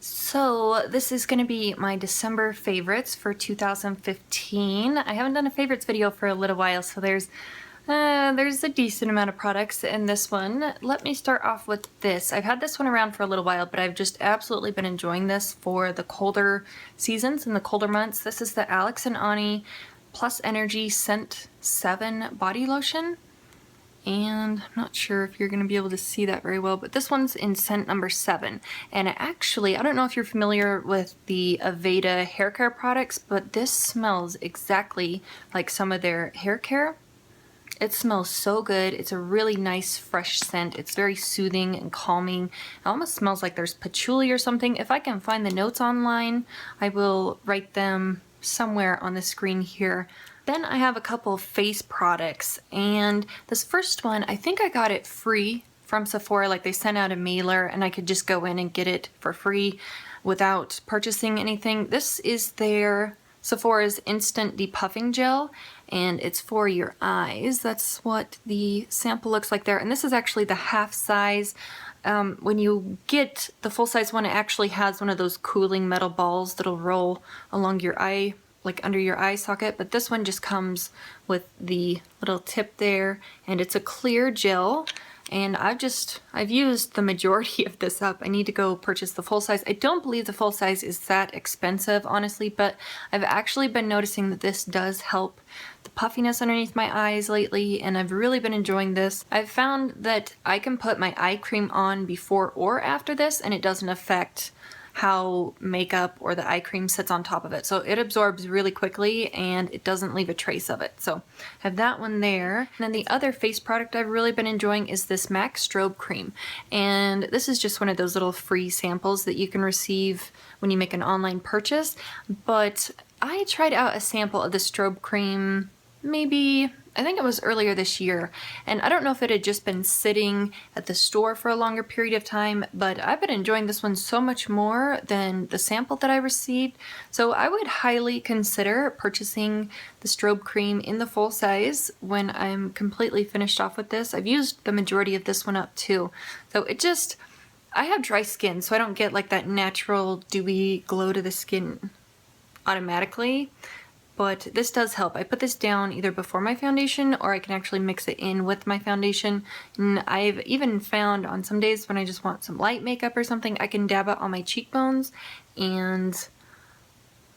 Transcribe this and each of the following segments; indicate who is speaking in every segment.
Speaker 1: So this is going to be my December favorites for 2015. I haven't done a favorites video for a little while, so there's a decent amount of products in this one. Let me start off with this. I've had this one around for a little while, but I've just absolutely been enjoying this for the colder seasons and the colder months. This is the Alex and Ani Plus Energy Scent 7 Body Lotion. And I'm not sure if you're going to be able to see that very well, but this one's in scent number 7. And actually, I don't know if you're familiar with the Aveda hair care products, but this smells exactly like some of their hair care. It smells so good. It's a really nice fresh scent. It's very soothing and calming. It almost smells like there's patchouli or something. If I can find the notes online, I will write them somewhere on the screen here. Then I have a couple face products, and this first one, I think I got it free from Sephora. Like, they sent out a mailer and I could just go in and get it for free without purchasing anything. This is their Sephora's Instant Depuffing Gel, and it's for your eyes. That's what the sample looks like there. And this is actually the half size. When you get the full size one, it actually has one of those cooling metal balls that'll roll along your eye, like under your eye socket, but this one just comes with the little tip there, and it's a clear gel. And I've used the majority of this up. I need to go purchase the full size. I don't believe the full size is that expensive, honestly, but I've actually been noticing that this does help the puffiness underneath my eyes lately, and I've really been enjoying this. I've found that I can put my eye cream on before or after this, and it doesn't affect how makeup or the eye cream sits on top of it. So it absorbs really quickly and it doesn't leave a trace of it. So I have that one there. And then the other face product I've really been enjoying is this MAC Strobe Cream. And this is just one of those little free samples that you can receive when you make an online purchase. But I tried out a sample of the strobe cream I think it was earlier this year, and I don't know if it had just been sitting at the store for a longer period of time, but I've been enjoying this one so much more than the sample that I received. So I would highly consider purchasing the strobe cream in the full size when I'm completely finished off with this. I've used the majority of this one up too. So I have dry skin, so I don't get like that natural dewy glow to the skin automatically. But this does help. I put this down either before my foundation, or I can actually mix it in with my foundation. And I've even found on some days when I just want some light makeup or something, I can dab it on my cheekbones and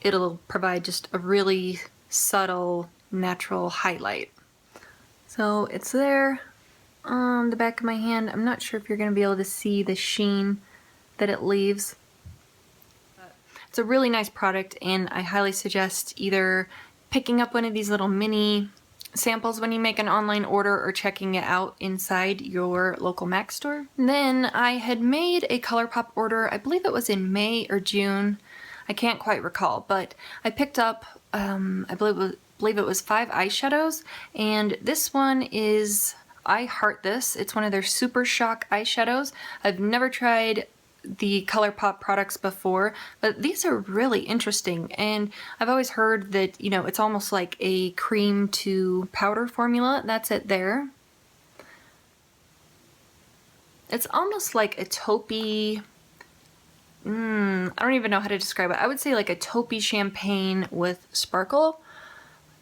Speaker 1: it'll provide just a really subtle, natural highlight. So it's there on the back of my hand. I'm not sure if you're going to be able to see the sheen that it leaves. It's a really nice product, and I highly suggest either picking up one of these little mini samples when you make an online order or checking it out inside your local MAC store. And then I had made a ColourPop order, I believe it was in May or June, I can't quite recall, but I picked up, I believe it was 5 eyeshadows, and this one is, I heart this. It's one of their Super Shock eyeshadows. I've never tried the ColourPop products before, but these are really interesting, and I've always heard that, you know, it's almost like a cream to powder formula. That's it there. It's almost like a taupey, I don't even know how to describe it. I would say like a taupey champagne with sparkle.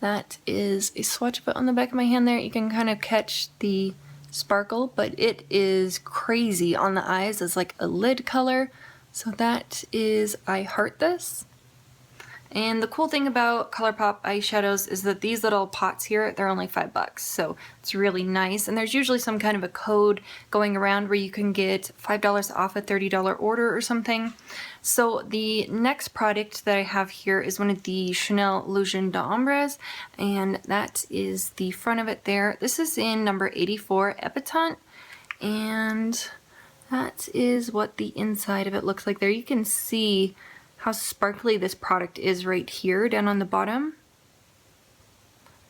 Speaker 1: That is a swatch of it on the back of my hand there. You can kind of catch the sparkle, but it is crazy on the eyes as like a lid color. So that is I Heart This. And the cool thing about ColourPop eyeshadows is that these little pots here, they're only $5, so it's really nice. And there's usually some kind of a code going around where you can get $5 off a $30 order or something. So the next product that I have here is one of the Chanel Illusion d'Ombres, and that is the front of it there. This is in number 84, Epitante, and that is what the inside of it looks like there. You can see how sparkly this product is right here down on the bottom.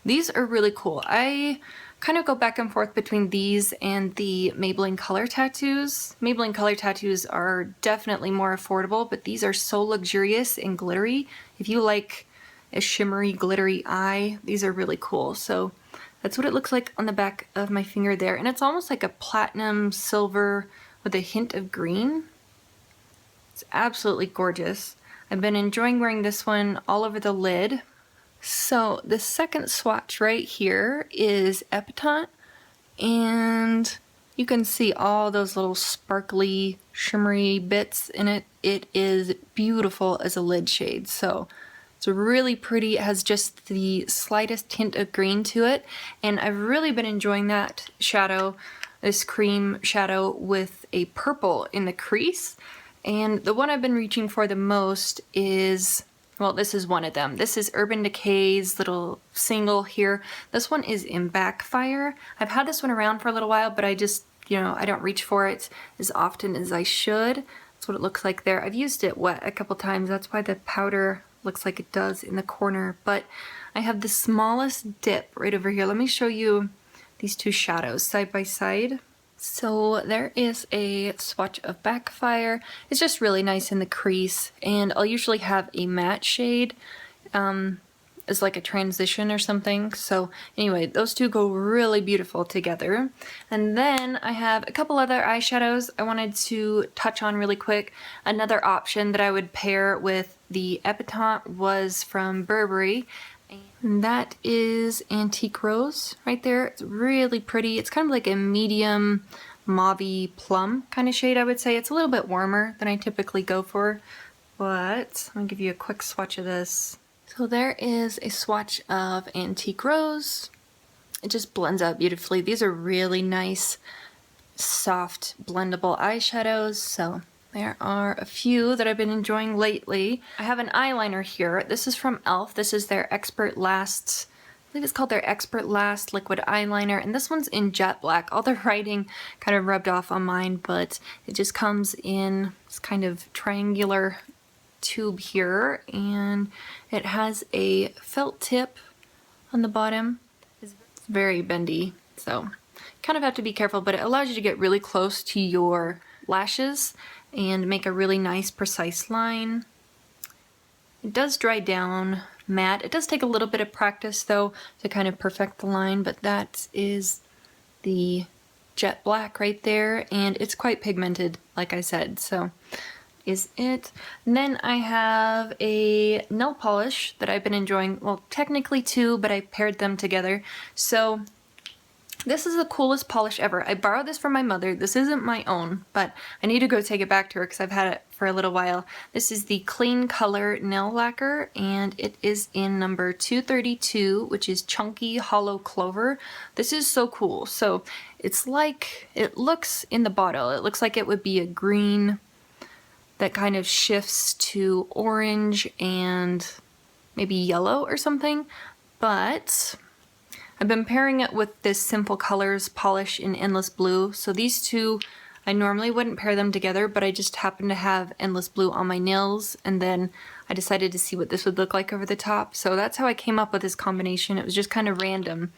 Speaker 1: These are really cool. I kind of go back and forth between these and the Maybelline Color Tattoos. Maybelline Color Tattoos are definitely more affordable, but these are so luxurious and glittery. If you like a shimmery, glittery eye, these are really cool. So that's what it looks like on the back of my finger there. And it's almost like a platinum silver with a hint of green. It's absolutely gorgeous. I've been enjoying wearing this one all over the lid. So the second swatch right here is Epitant, and you can see all those little sparkly, shimmery bits in it. It is beautiful as a lid shade. So it's really pretty. It has just the slightest hint of green to it, and I've really been enjoying that shadow, this cream shadow with a purple in the crease. And the one I've been reaching for the most is, well, this is one of them. This is Urban Decay's little single here. This one is in Backfire. I've had this one around for a little while, but I just, I don't reach for it as often as I should. That's what it looks like there. I've used it wet a couple times. That's why the powder looks like it does in the corner. But I have the smallest dip right over here. Let me show you these two shadows side by side. So there is a swatch of Backfire. It's just really nice in the crease, and I'll usually have a matte shade as like a transition or something. So anyway, those two go really beautiful together. And then I have a couple other eyeshadows I wanted to touch on really quick. Another option that I would pair with the Epitant was from Burberry. And that is Antique Rose right there. It's really pretty. It's kind of like a medium mauvey plum kind of shade, I would say. It's a little bit warmer than I typically go for, but I'll give you a quick swatch of this. So there is a swatch of Antique Rose. It just blends out beautifully. These are really nice, soft, blendable eyeshadows, so there are a few that I've been enjoying lately. I have an eyeliner here. This is from e.l.f. This is their Expert Last, I believe it's called their Expert Last liquid eyeliner, and this one's in jet black. All the writing kind of rubbed off on mine, but it just comes in this kind of triangular tube here, and it has a felt tip on the bottom. It's very bendy, so kind of have to be careful, but it allows you to get really close to your lashes and make a really nice precise line. It does dry down matte. It does take a little bit of practice though to kind of perfect the line, but that is the jet black right there, and it's quite pigmented like I said, so is it. And then I have a nail polish that I've been enjoying, well technically two, but I paired them together. So this is the coolest polish ever. I borrowed this from my mother. This isn't my own, but I need to go take it back to her because I've had it for a little while. This is the Clean Color Nail Lacquer, and it is in number 232, which is Chunky Hollow Clover. This is so cool. So it's like, it looks in the bottle, it looks like it would be a green that kind of shifts to orange and maybe yellow or something, but I've been pairing it with this Simple Colors polish in Endless Blue. So these two, I normally wouldn't pair them together, but I just happen to have Endless Blue on my nails, and then I decided to see what this would look like over the top. So that's how I came up with this combination. It was just kind of random,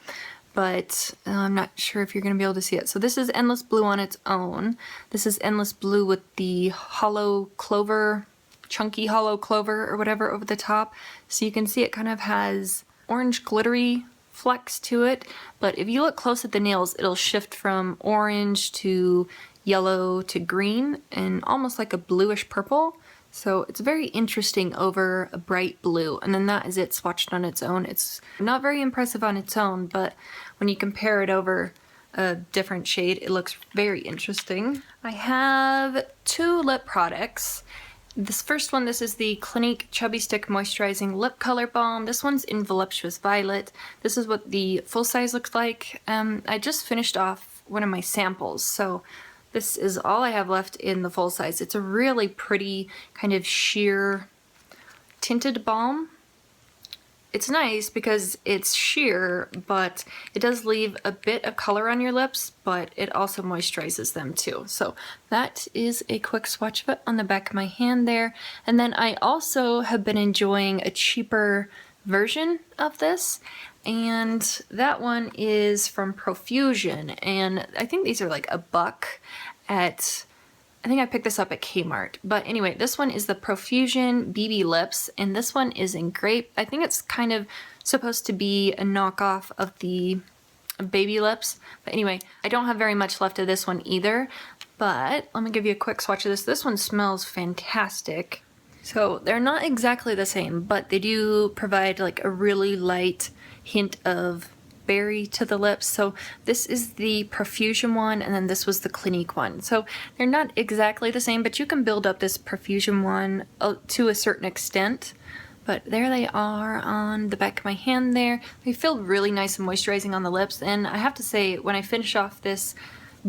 Speaker 1: but I'm not sure if you're going to be able to see it. So this is Endless Blue on its own. This is Endless Blue with the hollow clover, chunky hollow clover or whatever over the top. So you can see it kind of has orange glittery flecks to it, but if you look close at the nails, it'll shift from orange to yellow to green and almost like a bluish purple. So it's very interesting over a bright blue, and then that is it swatched on its own. It's not very impressive on its own, but when you compare it over a different shade, it looks very interesting. I have two lip products. This first one, this is the Clinique Chubby Stick Moisturizing Lip Color Balm. This one's in Voluptuous Violet. This is what the full size looks like. I just finished off one of my samples, so this is all I have left in the full size. It's a really pretty kind of sheer tinted balm. It's nice because it's sheer, but it does leave a bit of color on your lips, but it also moisturizes them too. So that is a quick swatch of it on the back of my hand there. And then I also have been enjoying a cheaper version of this, and that one is from Profusion, and I think these are like $1 at, I think I picked this up at Kmart. But anyway, this one is the Profusion BB Lips, and this one is in Grape. I think it's kind of supposed to be a knockoff of the baby lips. But anyway, I don't have very much left of this one either. But let me give you a quick swatch of this. This one smells fantastic. So they're not exactly the same, but they do provide like a really light hint of berry to the lips. So this is the Profusion one, and then this was the Clinique one. So they're not exactly the same, but you can build up this Profusion one to a certain extent. But there they are on the back of my hand there. They feel really nice and moisturizing on the lips, and I have to say, when I finish off this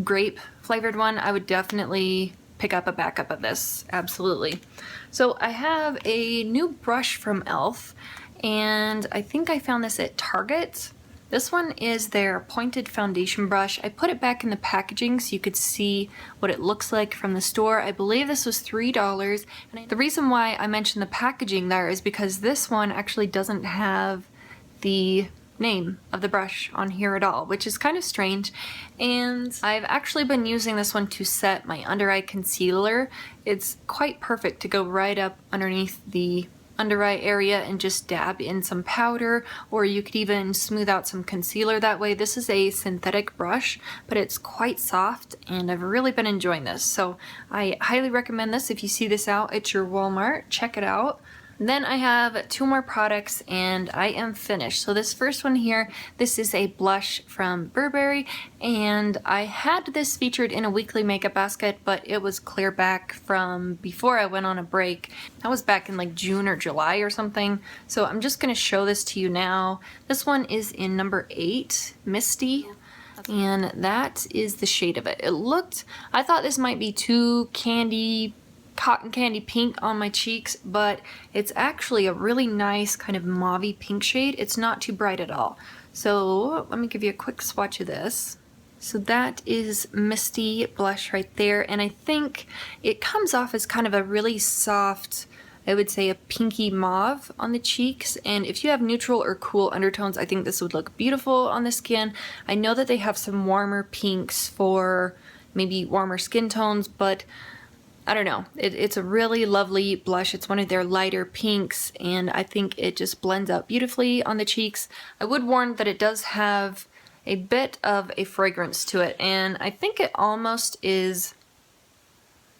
Speaker 1: grape flavored one, I would definitely pick up a backup of this, absolutely. So I have a new brush from e.l.f. and I think I found this at Target. This one is their pointed foundation brush. I put it back in the packaging so you could see what it looks like from the store. I believe this was $3. And the reason why I mentioned the packaging there is because this one actually doesn't have the name of the brush on here at all, which is kind of strange. And I've actually been using this one to set my under eye concealer. It's quite perfect to go right up underneath the under eye area and just dab in some powder, or you could even smooth out some concealer that way. This is a synthetic brush, but it's quite soft and I've really been enjoying this. So I highly recommend this. If you see this out at your Walmart, check it out. Then I have two more products and I am finished. So this first one here, this is a blush from Burberry, and I had this featured in a weekly makeup basket, but it was clear back from before I went on a break. That was back in like June or July or something. So I'm just gonna show this to you now. This one is in number 8, Misty. And that is the shade of it. I thought this might be too cotton candy pink on my cheeks, but it's actually a really nice kind of mauvey pink shade. It's not too bright at all. So let me give you a quick swatch of this. So that is Misty blush right there, and I think it comes off as kind of a really soft, I would say a pinky mauve on the cheeks, and if you have neutral or cool undertones, I think this would look beautiful on the skin. I know that they have some warmer pinks for maybe warmer skin tones, but I don't know. It's a really lovely blush. It's one of their lighter pinks, and I think it just blends out beautifully on the cheeks. I would warn that it does have a bit of a fragrance to it, and I think it almost is,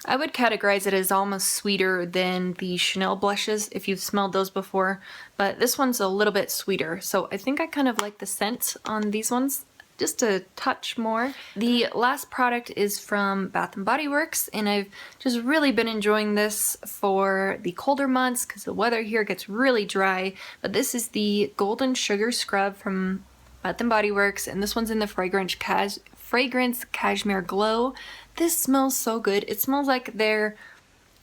Speaker 1: I would categorize it as almost sweeter than the Chanel blushes, if you've smelled those before, but this one's a little bit sweeter, so I think I kind of like the scent on these ones just a touch more. The last product is from Bath & Body Works, and I've just really been enjoying this for the colder months because the weather here gets really dry. But this is the Golden Sugar Scrub from Bath & Body Works, and this one's in the fragrance Cashmere Glow. This smells so good. It smells like their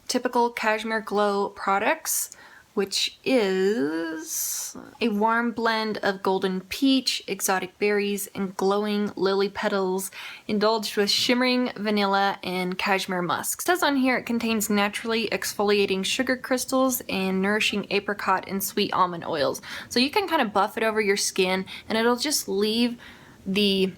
Speaker 1: typical Cashmere Glow products, which is a warm blend of golden peach, exotic berries, and glowing lily petals, indulged with shimmering vanilla and cashmere musk. It says on here it contains naturally exfoliating sugar crystals and nourishing apricot and sweet almond oils. So you can kind of buff it over your skin and it'll just leave the,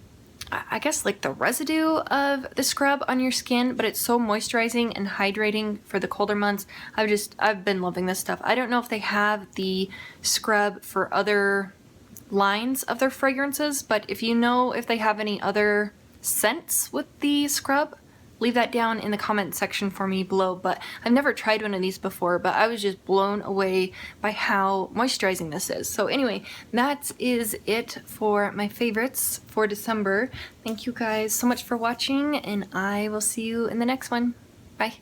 Speaker 1: I guess, like the residue of the scrub on your skin, but it's so moisturizing and hydrating for the colder months. I've been loving this stuff. I don't know if they have the scrub for other lines of their fragrances, but if you know if they have any other scents with the scrub, leave that down in the comment section for me below. But I've never tried one of these before, but I was just blown away by how moisturizing this is. So anyway, that is it for my favorites for December. Thank you guys so much for watching, and I will see you in the next one. Bye.